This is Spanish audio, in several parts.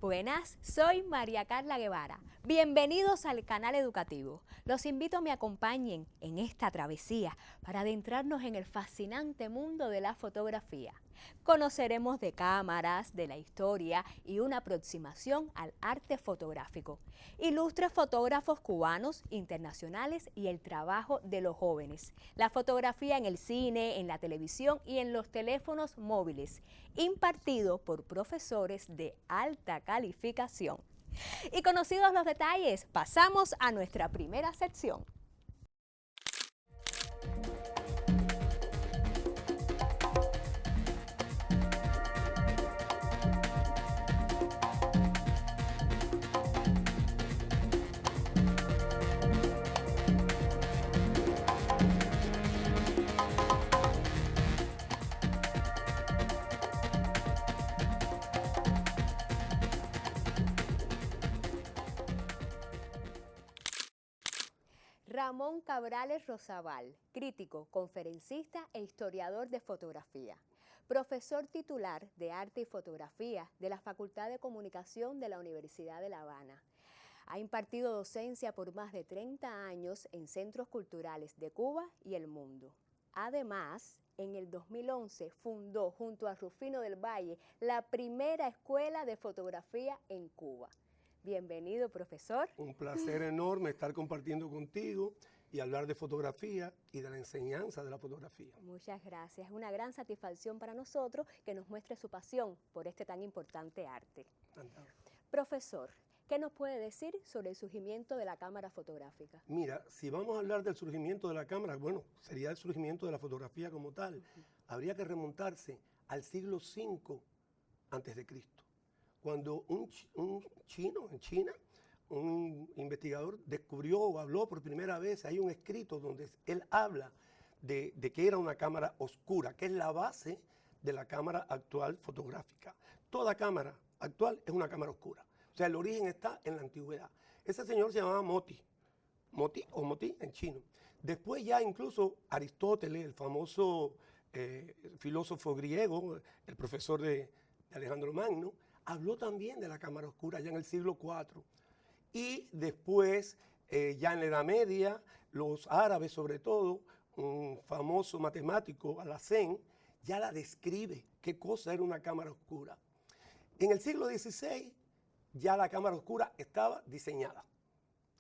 Buenas, soy María Carla Guevara. Bienvenidos al canal educativo. Los invito a que me acompañen en esta travesía para adentrarnos en el fascinante mundo de la fotografía. Conoceremos de cámaras, de la historia y una aproximación al arte fotográfico. Ilustres fotógrafos cubanos, internacionales y el trabajo de los jóvenes. La fotografía en el cine, en la televisión y en los teléfonos móviles, impartido por profesores de alta calificación. Y conocidos los detalles, pasamos a nuestra primera sección. Ramón Cabrales Rosabal, crítico, conferencista e historiador de fotografía, profesor titular de Arte y Fotografía de la Facultad de Comunicación de la Universidad de La Habana. Ha impartido docencia por más de 30 años en centros culturales de Cuba y el mundo. Además, en el 2011 fundó junto a Rufino del Valle la primera escuela de fotografía en Cuba. Bienvenido, profesor. Un placer enorme estar compartiendo contigo y hablar de fotografía y de la enseñanza de la fotografía. Muchas gracias. Es una gran satisfacción para nosotros que nos muestre su pasión por este tan importante arte. Encantado. Profesor, ¿qué nos puede decir sobre el surgimiento de la cámara fotográfica? Mira, si vamos a hablar del surgimiento de la cámara, bueno, sería el surgimiento de la fotografía como tal. Habría que remontarse al siglo V a.C., cuando un chino en China, un investigador descubrió o habló por primera vez, hay un escrito donde él habla de que era una cámara oscura, que es la base de la cámara actual fotográfica. Toda cámara actual es una cámara oscura. O sea, el origen está en la antigüedad. Ese señor se llamaba Moti o Moti en chino. Después ya incluso Aristóteles, el famoso filósofo griego, el profesor de Alejandro Magno, habló también de la cámara oscura ya en el siglo IV. Y después, ya en la Edad Media, los árabes sobre todo, un famoso matemático, Alhazen, ya la describe, qué cosa era una cámara oscura. En el siglo XVI, ya la cámara oscura estaba diseñada.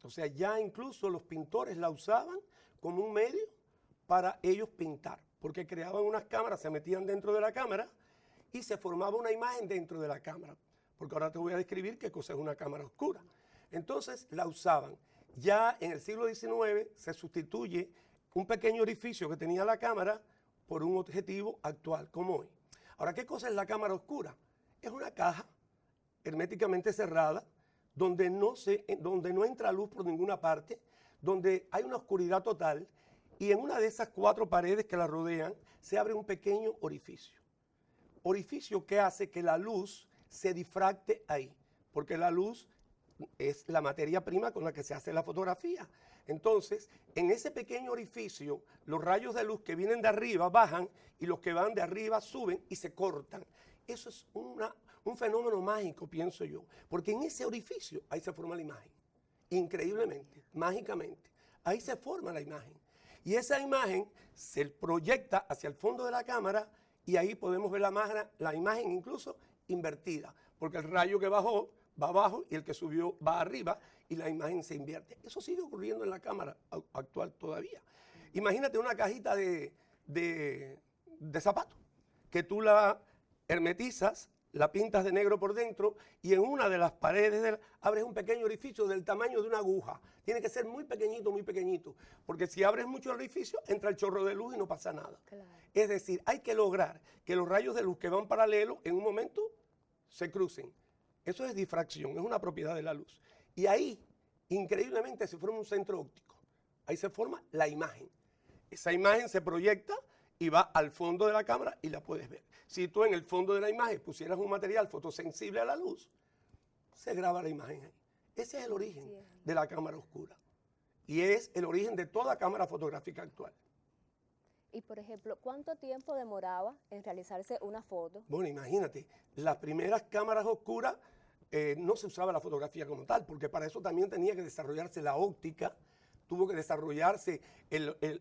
O sea, ya incluso los pintores la usaban como un medio para ellos pintar, porque creaban unas cámaras, se metían dentro de la cámara, y se formaba una imagen dentro de la cámara, porque ahora te voy a describir qué cosa es una cámara oscura. Entonces la usaban. Ya en el siglo XIX se sustituye un pequeño orificio que tenía la cámara por un objetivo actual, como hoy. Ahora, ¿qué cosa es la cámara oscura? Es una caja herméticamente cerrada, donde no entra luz por ninguna parte, donde hay una oscuridad total, y en una de esas 4 paredes que la rodean se abre un pequeño orificio. Orificio que hace que la luz se difracte ahí, porque la luz es la materia prima con la que se hace la fotografía. Entonces, en ese pequeño orificio, los rayos de luz que vienen de arriba bajan y los que van de arriba suben y se cortan. Eso es un fenómeno mágico, pienso yo, porque en ese orificio ahí se forma la imagen. Increíblemente, mágicamente, ahí se forma la imagen. Y esa imagen se proyecta hacia el fondo de la cámara y ahí podemos ver la imagen incluso invertida, porque el rayo que bajó va abajo y el que subió va arriba y la imagen se invierte. Eso sigue ocurriendo en la cámara actual todavía. Imagínate una cajita de zapatos, que tú la hermetizas, la pintas de negro por dentro y en una de las paredes abres un pequeño orificio del tamaño de una aguja. Tiene que ser muy pequeñito, porque si abres mucho el orificio, entra el chorro de luz y no pasa nada. Claro. Es decir, hay que lograr que los rayos de luz que van paralelos en un momento se crucen. Eso es difracción, es una propiedad de la luz. Y ahí, increíblemente, se forma un centro óptico. Ahí se forma la imagen. Esa imagen se proyecta y va al fondo de la cámara y la puedes ver. Si tú en el fondo de la imagen pusieras un material fotosensible a la luz, se graba la imagen ahí. Ese es el origen de la cámara oscura. Y es el origen de toda cámara fotográfica actual. Y, por ejemplo, ¿cuánto tiempo demoraba en realizarse una foto? Bueno, imagínate, las primeras cámaras oscuras no se usaba la fotografía como tal, porque para eso también tenía que desarrollarse la óptica, tuvo que desarrollarse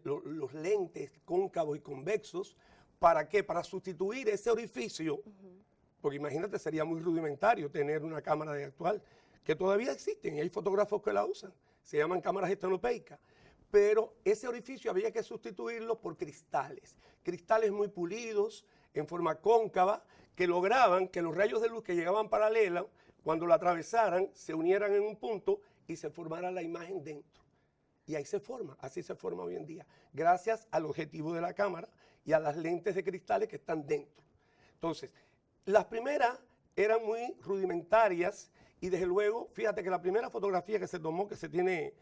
los lentes cóncavos y convexos. ¿Para qué? Para sustituir ese orificio, porque imagínate, sería muy rudimentario tener una cámara de actual, que todavía existen y hay fotógrafos que la usan, se llaman cámaras estenopeicas. Pero ese orificio había que sustituirlo por cristales muy pulidos, en forma cóncava, que lograban que los rayos de luz que llegaban paralelos, cuando lo atravesaran, se unieran en un punto y se formara la imagen dentro. Y ahí se forma, así se forma hoy en día, gracias al objetivo de la cámara y a las lentes de cristales que están dentro. Entonces, las primeras eran muy rudimentarias y desde luego, fíjate que la primera fotografía que se tomó, que se tiene...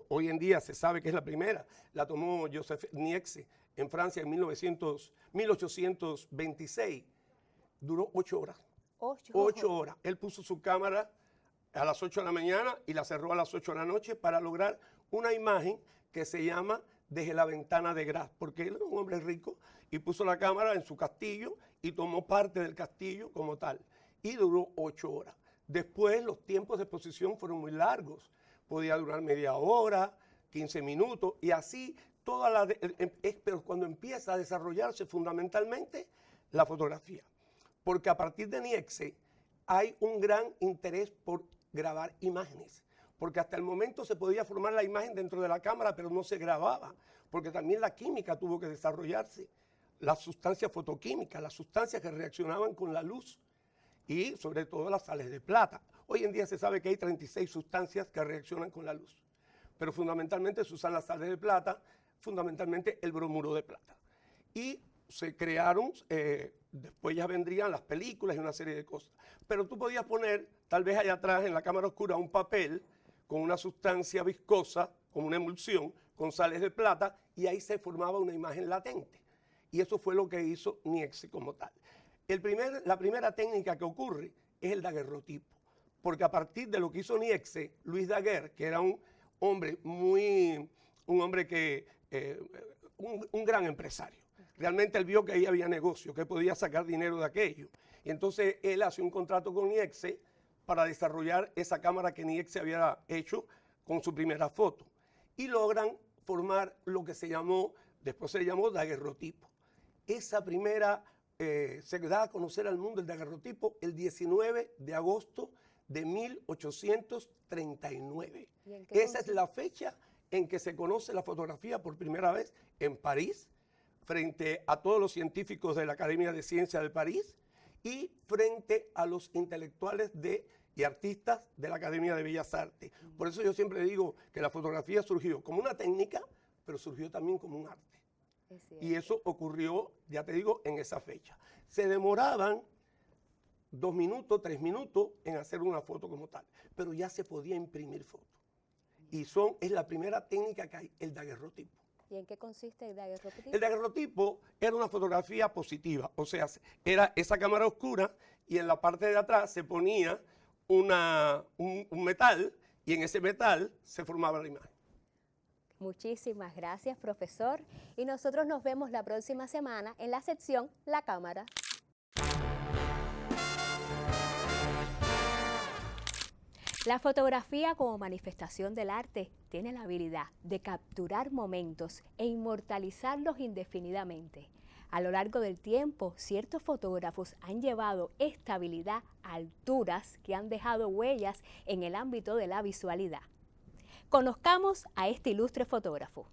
hoy en día se sabe que es la primera, la tomó Joseph Niepce en Francia en 1826, duró 8 horas. 8 horas. Él puso su cámara a las 8 de la mañana y la cerró a las 8 de la noche para lograr una imagen que se llama Desde la ventana de Grasse, porque él era un hombre rico y puso la cámara en su castillo y tomó parte del castillo como tal, y duró 8 horas. Después los tiempos de exposición fueron muy largos. Podía durar media hora, 15 minutos, y así pero cuando empieza a desarrollarse fundamentalmente la fotografía. Porque a partir de Niepce hay un gran interés por grabar imágenes. Porque hasta el momento se podía formar la imagen dentro de la cámara, pero no se grababa. Porque también la química tuvo que desarrollarse. Las sustancias fotoquímicas, las sustancias que reaccionaban con la luz. Y sobre todo las sales de plata. Hoy en día se sabe que hay 36 sustancias que reaccionan con la luz, pero fundamentalmente se usan las sales de plata, fundamentalmente el bromuro de plata. Y se crearon, después ya vendrían las películas y una serie de cosas. Pero tú podías poner, tal vez allá atrás en la cámara oscura, un papel con una sustancia viscosa, con una emulsión, con sales de plata, y ahí se formaba una imagen latente. Y eso fue lo que hizo Niepce como tal. La primera técnica que ocurre es el daguerrotipo, porque a partir de lo que hizo Niepce, Louis Daguerre, que era un gran empresario, realmente él vio que ahí había negocio, que podía sacar dinero de aquello, y entonces él hace un contrato con Niepce para desarrollar esa cámara que Niepce había hecho con su primera foto, y logran formar lo que después se le llamó daguerrotipo. Esa primera se da a conocer al mundo el daguerrotipo el 19 de agosto de 1839. Esa es la fecha en que se conoce la fotografía por primera vez en París, frente a todos los científicos de la Academia de Ciencias de París y frente a los intelectuales y artistas de la Academia de Bellas Artes. Por eso yo siempre digo que la fotografía surgió como una técnica, pero surgió también como un arte. Y eso ocurrió, ya te digo, en esa fecha. Se demoraban 2 minutos, 3 minutos en hacer una foto como tal, pero ya se podía imprimir fotos. Y es la primera técnica que hay, el daguerrotipo. ¿Y en qué consiste el daguerrotipo? El daguerrotipo era una fotografía positiva, o sea, era esa cámara oscura y en la parte de atrás se ponía un metal y en ese metal se formaba la imagen. Muchísimas gracias, profesor. Y nosotros nos vemos la próxima semana en la sección La Cámara. La fotografía como manifestación del arte tiene la habilidad de capturar momentos e inmortalizarlos indefinidamente. A lo largo del tiempo, ciertos fotógrafos han llevado esta habilidad a alturas que han dejado huellas en el ámbito de la visualidad. Conozcamos a este ilustre fotógrafo.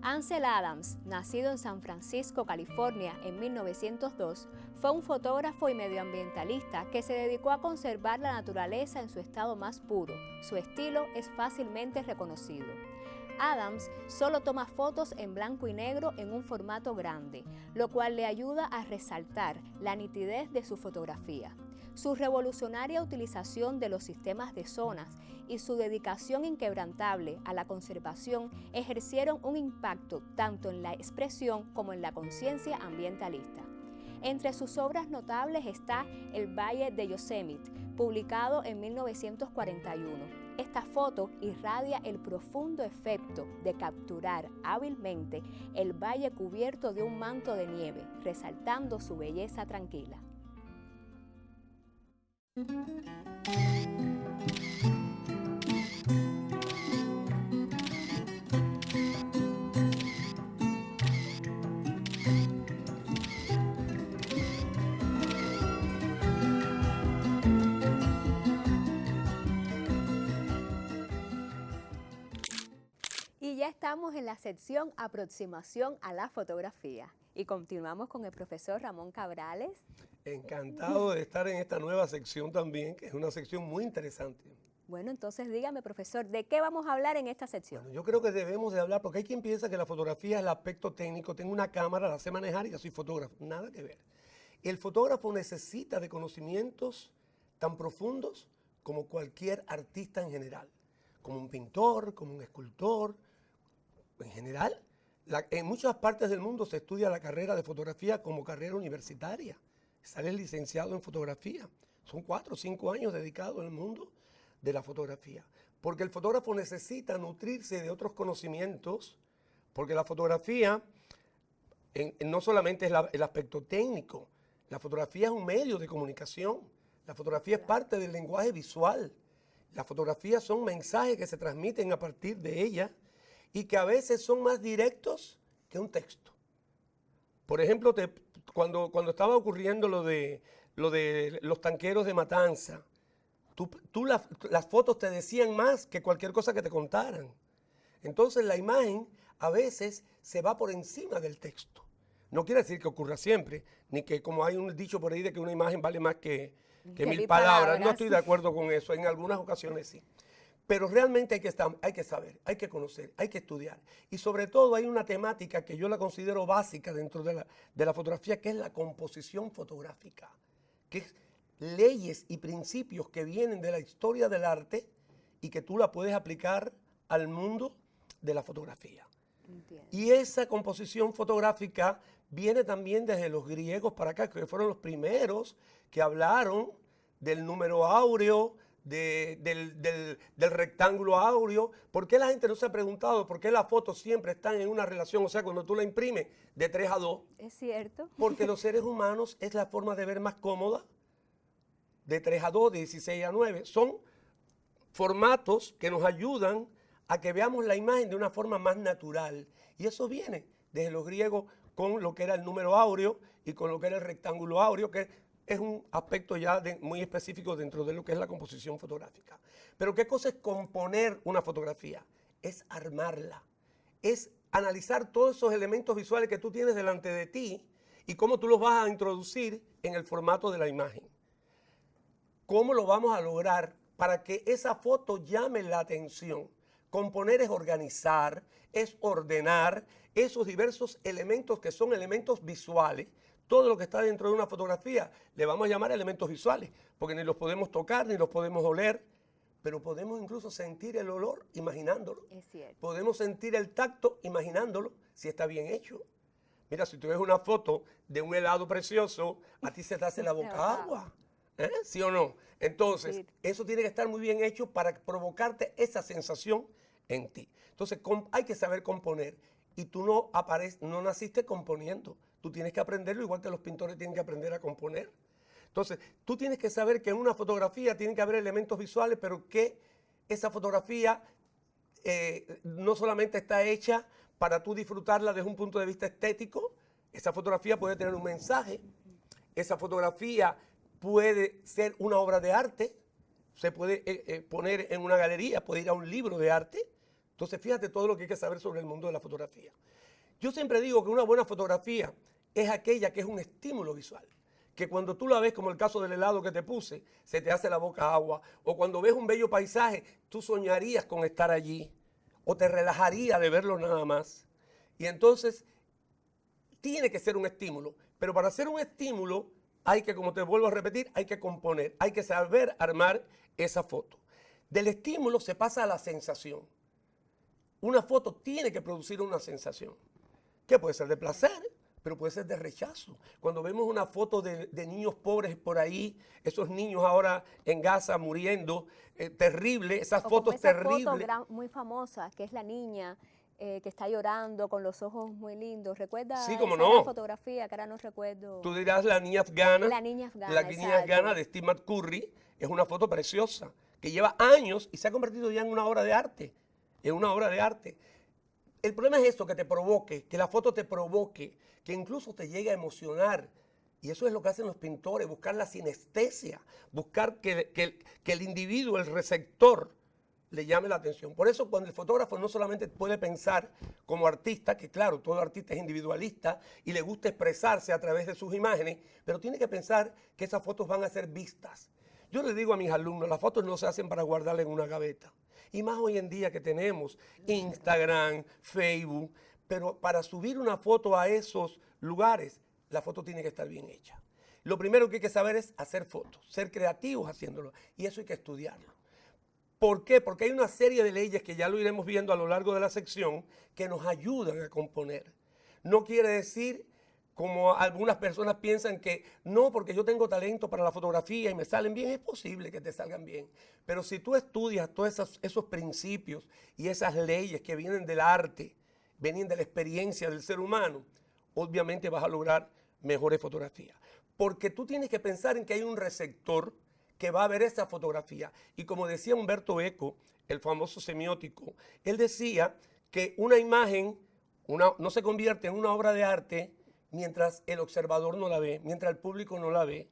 Ansel Adams, nacido en San Francisco, California, en 1902, fue un fotógrafo y medioambientalista que se dedicó a conservar la naturaleza en su estado más puro. Su estilo es fácilmente reconocido. Adams solo toma fotos en blanco y negro en un formato grande, lo cual le ayuda a resaltar la nitidez de su fotografía. Su revolucionaria utilización de los sistemas de zonas y su dedicación inquebrantable a la conservación ejercieron un impacto tanto en la expresión como en la conciencia ambientalista. Entre sus obras notables está El Valle de Yosemite, publicado en 1941. Esta foto irradia el profundo efecto de capturar hábilmente el valle cubierto de un manto de nieve, resaltando su belleza tranquila. Y ya estamos en la sección Aproximación a la fotografía. Y continuamos con el profesor Ramón Cabrales. Encantado de estar en esta nueva sección también, que es una sección muy interesante. Bueno, entonces dígame, profesor, ¿de qué vamos a hablar en esta sección? Bueno, yo creo que debemos de hablar, porque hay quien piensa que la fotografía es el aspecto técnico, tengo una cámara, la sé manejar y ya soy fotógrafo. Nada que ver. El fotógrafo necesita de conocimientos tan profundos como cualquier artista en general, como un pintor, como un escultor. En general, en muchas partes del mundo se estudia la carrera de fotografía como carrera universitaria. Sales licenciado en fotografía. Son 4 o 5 años dedicados en el mundo de la fotografía. Porque el fotógrafo necesita nutrirse de otros conocimientos, porque la fotografía no solamente es el aspecto técnico, la fotografía es un medio de comunicación, la fotografía es parte del lenguaje visual, la fotografía son mensajes que se transmiten a partir de ella y que a veces son más directos que un texto. Por ejemplo, cuando estaba ocurriendo lo de los tanqueros de Matanza, las fotos te decían más que cualquier cosa que te contaran. Entonces la imagen a veces se va por encima del texto. No quiere decir que ocurra siempre, ni que como hay un dicho por ahí de que una imagen vale más que 1000 palabras. No estoy de acuerdo con eso, en algunas ocasiones sí. Pero realmente hay que saber, hay que conocer, hay que estudiar. Y sobre todo hay una temática que yo la considero básica dentro de la fotografía, que es la composición fotográfica, que es leyes y principios que vienen de la historia del arte y que tú la puedes aplicar al mundo de la fotografía. Entiendo. Y esa composición fotográfica viene también desde los griegos para acá, que fueron los primeros que hablaron del número áureo, del rectángulo áureo. ¿Por qué la gente no se ha preguntado por qué las fotos siempre están en una relación? O sea, cuando tú la imprimes de 3 a 2. Es cierto. Porque los seres humanos es la forma de ver más cómoda, de 3 a 2, de 16 a 9. Son formatos que nos ayudan a que veamos la imagen de una forma más natural. Y eso viene desde los griegos con lo que era el número áureo y con lo que era el rectángulo áureo, que es un aspecto ya muy específico dentro de lo que es la composición fotográfica. Pero ¿qué cosa es componer una fotografía? Es armarla, es analizar todos esos elementos visuales que tú tienes delante de ti y cómo tú los vas a introducir en el formato de la imagen. ¿Cómo lo vamos a lograr para que esa foto llame la atención? Componer es organizar, es ordenar esos diversos elementos que son elementos visuales. Todo lo que está dentro de una fotografía le vamos a llamar elementos visuales, porque ni los podemos tocar, ni los podemos oler, pero podemos incluso sentir el olor imaginándolo. Es cierto. Podemos sentir el tacto imaginándolo, si está bien hecho. Mira, si tú ves una foto de un helado precioso, a ti se te hace la boca agua. ¿Sí o no? Entonces, sí, eso tiene que estar muy bien hecho para provocarte esa sensación en ti. Entonces, hay que saber componer. Y tú no naciste componiendo. Tú tienes que aprenderlo, igual que los pintores tienen que aprender a componer. Entonces, tú tienes que saber que en una fotografía tienen que haber elementos visuales, pero que esa fotografía no solamente está hecha para tú disfrutarla desde un punto de vista estético. Esa fotografía puede tener un mensaje. Esa fotografía puede ser una obra de arte. Se puede poner en una galería, puede ir a un libro de arte. Entonces, fíjate todo lo que hay que saber sobre el mundo de la fotografía. Yo siempre digo que una buena fotografía es aquella que es un estímulo visual. Que cuando tú la ves, como el caso del helado que te puse, se te hace la boca agua. O cuando ves un bello paisaje, tú soñarías con estar allí. O te relajaría de verlo nada más. Y entonces, tiene que ser un estímulo. Pero para ser un estímulo, hay que, como te vuelvo a repetir, hay que componer, hay que saber armar esa foto. Del estímulo se pasa a la sensación. Una foto tiene que producir una sensación, que puede ser de placer, pero puede ser de rechazo. Cuando vemos una foto de niños pobres por ahí, esos niños ahora en Gaza muriendo, terrible, esas fotos terribles. Foto muy famosa, que es la niña que está llorando con los ojos muy lindos. ¿Recuerda sí, como esa no. fotografía que ahora no recuerdo? Tú dirás la niña afgana. La niña afgana, La niña afgana de Steve McCurry es una foto preciosa, que lleva años y se ha convertido ya en una obra de arte. En una obra de arte. El problema es esto, que te provoque, que la foto te provoque, que incluso te llegue a emocionar. Y eso es lo que hacen los pintores, buscar la sinestesia, buscar que el individuo, el receptor, le llame la atención. Por eso cuando el fotógrafo no solamente puede pensar como artista, que claro, todo artista es individualista y le gusta expresarse a través de sus imágenes, pero tiene que pensar que esas fotos van a ser vistas. Yo le digo a mis alumnos, las fotos no se hacen para guardarlas en una gaveta. Y más hoy en día que tenemos Instagram, Facebook, pero para subir una foto a esos lugares, la foto tiene que estar bien hecha. Lo primero que hay que saber es hacer fotos, ser creativos haciéndolo, y eso hay que estudiarlo. ¿Por qué? Porque hay una serie de leyes que ya lo iremos viendo a lo largo de la sección que nos ayudan a componer. No quiere decir, como algunas personas piensan, que no, porque yo tengo talento para la fotografía y me salen bien. Es posible que te salgan bien, pero si tú estudias todos esos principios y esas leyes que vienen del arte, vienen de la experiencia del ser humano, obviamente vas a lograr mejores fotografías. Porque tú tienes que pensar en que hay un receptor que va a ver esa fotografía. Y como decía Umberto Eco, el famoso semiótico, él decía que una imagen no se convierte en una obra de arte mientras el observador no la ve, mientras el público no la ve,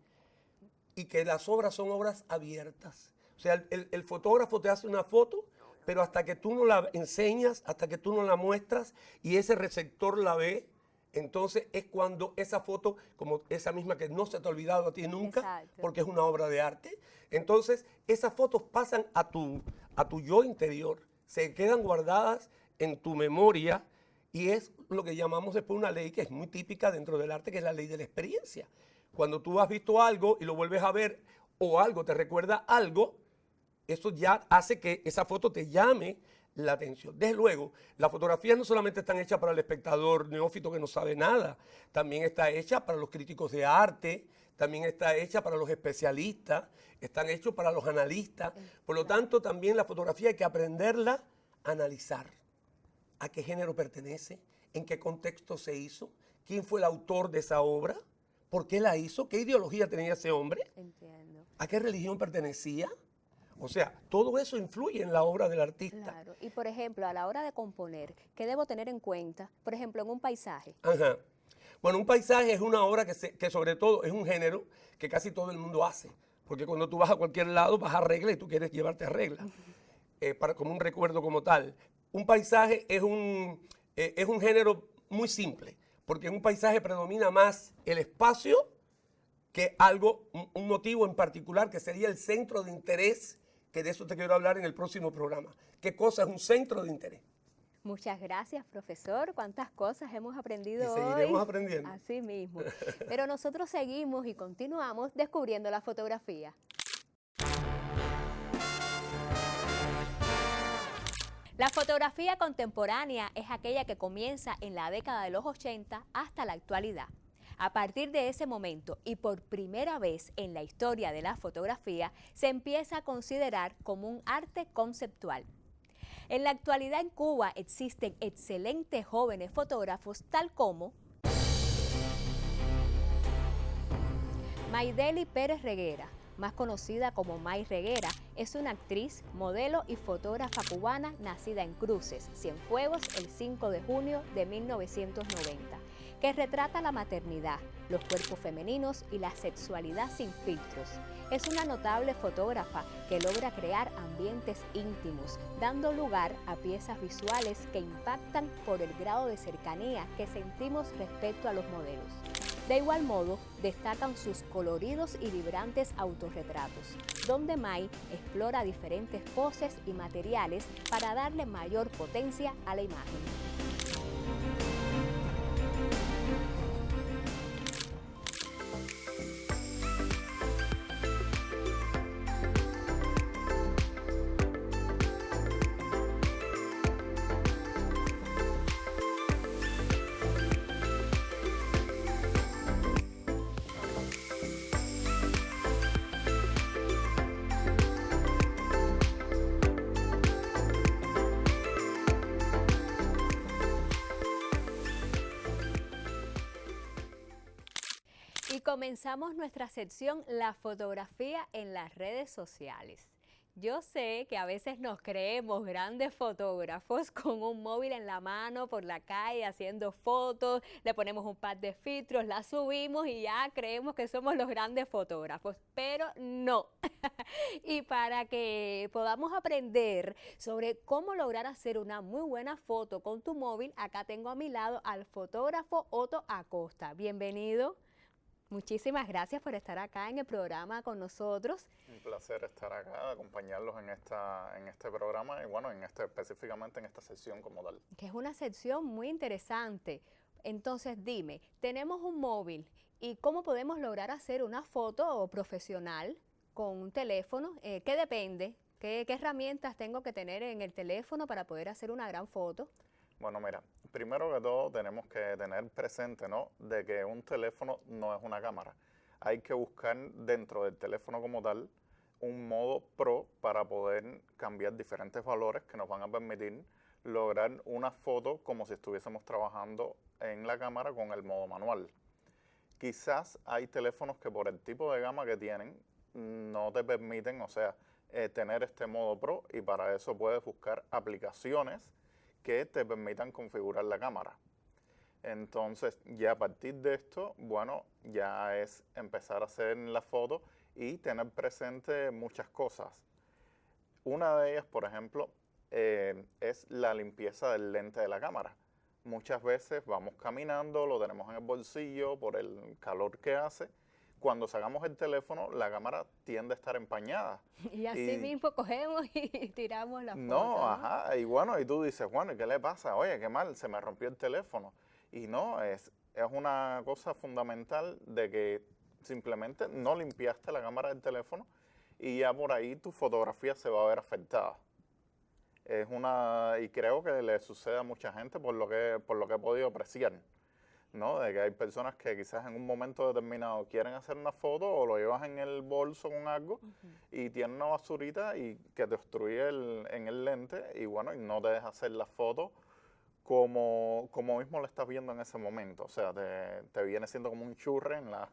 y que las obras son obras abiertas. O sea, el fotógrafo te hace una foto, pero hasta que tú no la enseñas, hasta que tú no la muestras y ese receptor la ve, entonces es cuando esa foto, como esa misma que no se te ha olvidado a ti nunca, exacto, porque es una obra de arte, entonces esas fotos pasan a tu yo interior, se quedan guardadas en tu memoria y es lo que llamamos después una ley que es muy típica dentro del arte, que es la ley de la experiencia. Cuando tú has visto algo y lo vuelves a ver o algo te recuerda algo, eso ya hace que esa foto te llame la atención. Desde luego, las fotografías no solamente están hechas para el espectador neófito que no sabe nada, también está hecha para los críticos de arte, también está hecha para los especialistas, están hechos para los analistas. Por lo tanto, también la fotografía hay que aprenderla a analizar. ¿A qué género pertenece? ¿En qué contexto se hizo? ¿Quién fue el autor de esa obra? ¿Por qué la hizo? ¿Qué ideología tenía ese hombre? Entiendo. ¿A qué religión pertenecía? O sea, todo eso influye en la obra del artista. Claro. Y, por ejemplo, a la hora de componer, ¿qué debo tener en cuenta? Por ejemplo, en un paisaje. Ajá. Bueno, un paisaje es una obra que sobre todo es un género que casi todo el mundo hace. Porque cuando tú vas a cualquier lado, vas a regla y tú quieres llevarte a regla. Como un recuerdo como tal. Un paisaje es un género muy simple. Porque en un paisaje predomina más el espacio que algo, un motivo en particular que sería el centro de interés, que de eso te quiero hablar en el próximo programa. ¿Qué cosa es un centro de interés? Muchas gracias, profesor. Cuántas cosas hemos aprendido hoy. Y seguiremos aprendiendo. Así mismo. Pero nosotros seguimos y continuamos descubriendo la fotografía. La fotografía contemporánea es aquella que comienza en la década de los 80 hasta la actualidad. A partir de ese momento y por primera vez en la historia de la fotografía, se empieza a considerar como un arte conceptual. En la actualidad en Cuba existen excelentes jóvenes fotógrafos tal como Maideli Pérez Reguera, más conocida como May Reguera, es una actriz, modelo y fotógrafa cubana nacida en Cruces, Cienfuegos, el 5 de junio de 1990, que retrata la maternidad, los cuerpos femeninos y la sexualidad sin filtros. Es una notable fotógrafa que logra crear ambientes íntimos, dando lugar a piezas visuales que impactan por el grado de cercanía que sentimos respecto a los modelos. De igual modo, destacan sus coloridos y vibrantes autorretratos, donde May explora diferentes poses y materiales para darle mayor potencia a la imagen. Y comenzamos nuestra sección La fotografía en las redes sociales. Yo sé que a veces nos creemos grandes fotógrafos con un móvil en la mano por la calle haciendo fotos, le ponemos un par de filtros, la subimos y ya creemos que somos los grandes fotógrafos, pero no. Y para que podamos aprender sobre cómo lograr hacer una muy buena foto con tu móvil, acá tengo a mi lado al fotógrafo Otto Acosta. Bienvenido. Muchísimas gracias por estar acá en el programa con nosotros. Un placer estar acá, acompañarlos en este programa y bueno, específicamente en esta sección como tal. Que es una sección muy interesante. Entonces dime, tenemos un móvil y ¿cómo podemos lograr hacer una foto profesional con un teléfono? ¿Qué depende? ¿Qué herramientas tengo que tener en el teléfono para poder hacer una gran foto? Bueno, mira, primero que todo tenemos que tener presente, ¿no?, de que un teléfono no es una cámara. Hay que buscar dentro del teléfono como tal un modo pro para poder cambiar diferentes valores que nos van a permitir lograr una foto como si estuviésemos trabajando en la cámara con el modo manual. Quizás hay teléfonos que por el tipo de gama que tienen no te permiten, o sea, tener este modo pro, y para eso puedes buscar aplicaciones que te permitan configurar la cámara. Entonces, ya a partir de esto, bueno, ya es empezar a hacer la foto y tener presente muchas cosas. Una de ellas, por ejemplo, es la limpieza del lente de la cámara. Muchas veces vamos caminando, lo tenemos en el bolsillo por el calor que hace. Cuando sacamos el teléfono, la cámara tiende a estar empañada. Y así mismo cogemos y tiramos la foto. No, ajá, y bueno, y tú dices, bueno, ¿y qué le pasa? Oye, qué mal, se me rompió el teléfono. Y no, es una cosa fundamental de que simplemente no limpiaste la cámara del teléfono y ya por ahí tu fotografía se va a ver afectada. Y creo que le sucede a mucha gente por lo que he podido apreciar, ¿no? De que hay personas que quizás en un momento determinado quieren hacer una foto o lo llevas en el bolso con algo y tiene una basurita y que te obstruye en el lente y bueno, y no te deja hacer la foto como mismo lo estás viendo en ese momento. O sea, te viene siendo como un churre en la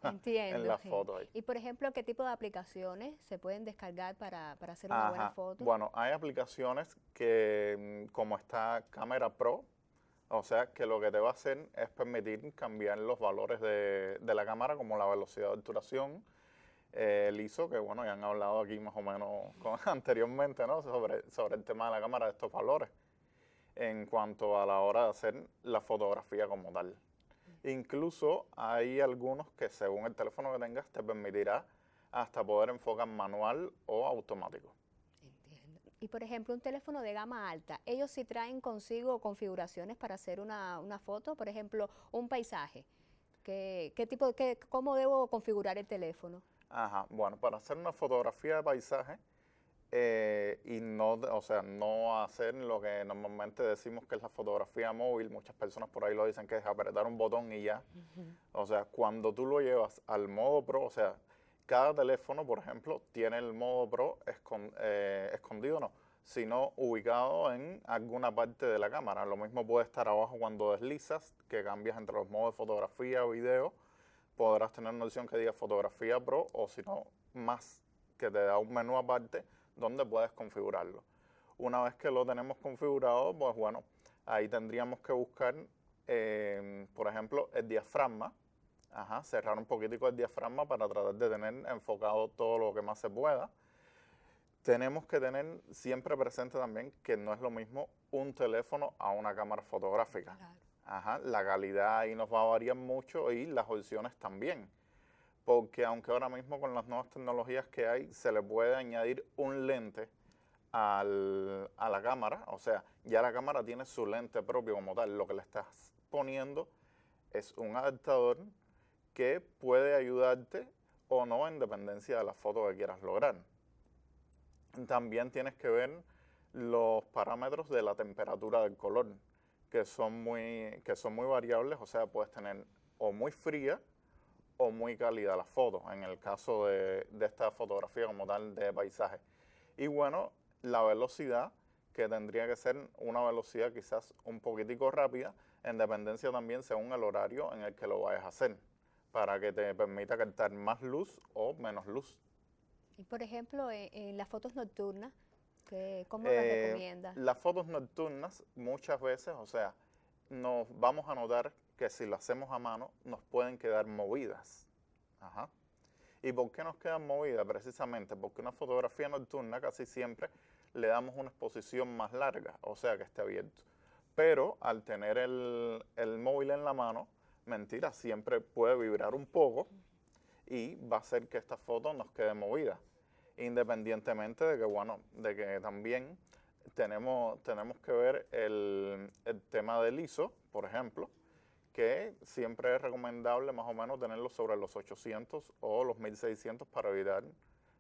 foto ahí. Y por ejemplo, ¿qué tipo de aplicaciones se pueden descargar para hacer una buena foto? Bueno, hay aplicaciones que como está Cámara Pro, o sea, que lo que te va a hacer es permitir cambiar los valores de la cámara, como la velocidad de obturación, el ISO, que bueno, ya han hablado aquí más o menos anteriormente, ¿no?, sobre el tema de la cámara, de estos valores, en cuanto a la hora de hacer la fotografía como tal. Incluso hay algunos que según el teléfono que tengas te permitirá hasta poder enfocar manual o automático. Y por ejemplo, un teléfono de gama alta, ellos sí traen consigo configuraciones para hacer una foto, por ejemplo, un paisaje. ¿Cómo debo configurar el teléfono? Ajá, bueno, para hacer una fotografía de paisaje y no hacer lo que normalmente decimos que es la fotografía móvil, muchas personas por ahí lo dicen que es apretar un botón y ya. O sea, cuando tú lo llevas al modo pro, o sea, cada teléfono, por ejemplo, tiene el modo pro escondido, no, sino ubicado en alguna parte de la cámara. Lo mismo puede estar abajo cuando deslizas, que cambias entre los modos de fotografía o video. Podrás tener una opción que diga fotografía pro o si no, más, que te da un menú aparte donde puedes configurarlo. Una vez que lo tenemos configurado, pues bueno, ahí tendríamos que buscar, por ejemplo, el diafragma. Cerrar un poquitico el diafragma para tratar de tener enfocado todo lo que más se pueda. Tenemos que tener siempre presente también que no es lo mismo un teléfono a una cámara fotográfica. Claro. La calidad ahí nos va a variar mucho y las opciones también. Porque aunque ahora mismo con las nuevas tecnologías que hay, se le puede añadir un lente a la cámara. O sea, ya la cámara tiene su lente propio como tal. Lo que le estás poniendo es un adaptador que puede ayudarte o no en dependencia de la foto que quieras lograr. También tienes que ver los parámetros de la temperatura del color, que son muy variables, o sea, puedes tener o muy fría o muy cálida la foto, en el caso de esta fotografía como tal de paisaje. Y bueno, la velocidad, que tendría que ser una velocidad quizás un poquitico rápida, en dependencia también según el horario en el que lo vayas a hacer. para que te permita captar más luz o menos luz. Y por ejemplo, en las fotos nocturnas, ¿cómo las recomiendas? Las fotos nocturnas muchas veces, o sea, nos vamos a notar que si lo hacemos a mano nos pueden quedar movidas. Ajá. ¿Y por qué nos quedan movidas? Precisamente porque una fotografía nocturna casi siempre le damos una exposición más larga, o sea que esté abierto. Pero al tener el móvil en la mano, mentira, siempre puede vibrar un poco y va a hacer que esta foto nos quede movida. Independientemente de que, bueno, de que también tenemos que ver el tema del ISO, por ejemplo, que siempre es recomendable más o menos tenerlo sobre los 800 o los 1600 para evitar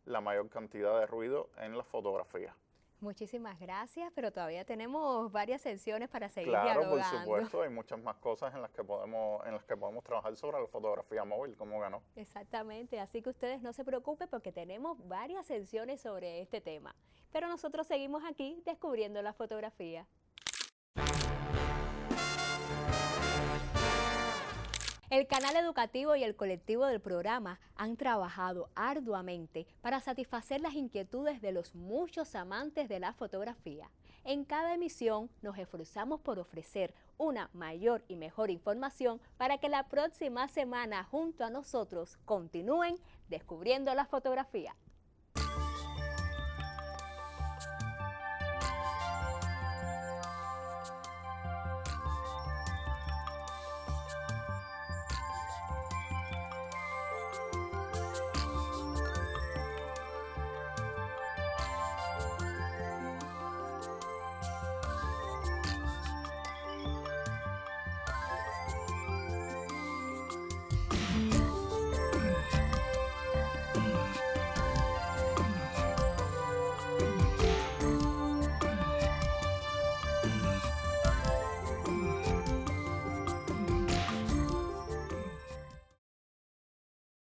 la mayor cantidad de ruido en la fotografía. Muchísimas gracias, pero todavía tenemos varias sesiones para seguir Claro, dialogando. por supuesto, hay muchas más cosas en las que podemos trabajar sobre la fotografía móvil, ¿cómo que no? Exactamente, así que ustedes no se preocupen porque tenemos varias sesiones sobre este tema. Pero nosotros seguimos aquí descubriendo la fotografía. El canal educativo y el colectivo del programa han trabajado arduamente para satisfacer las inquietudes de los muchos amantes de la fotografía. En cada emisión nos esforzamos por ofrecer una mayor y mejor información para que la próxima semana junto a nosotros continúen descubriendo la fotografía.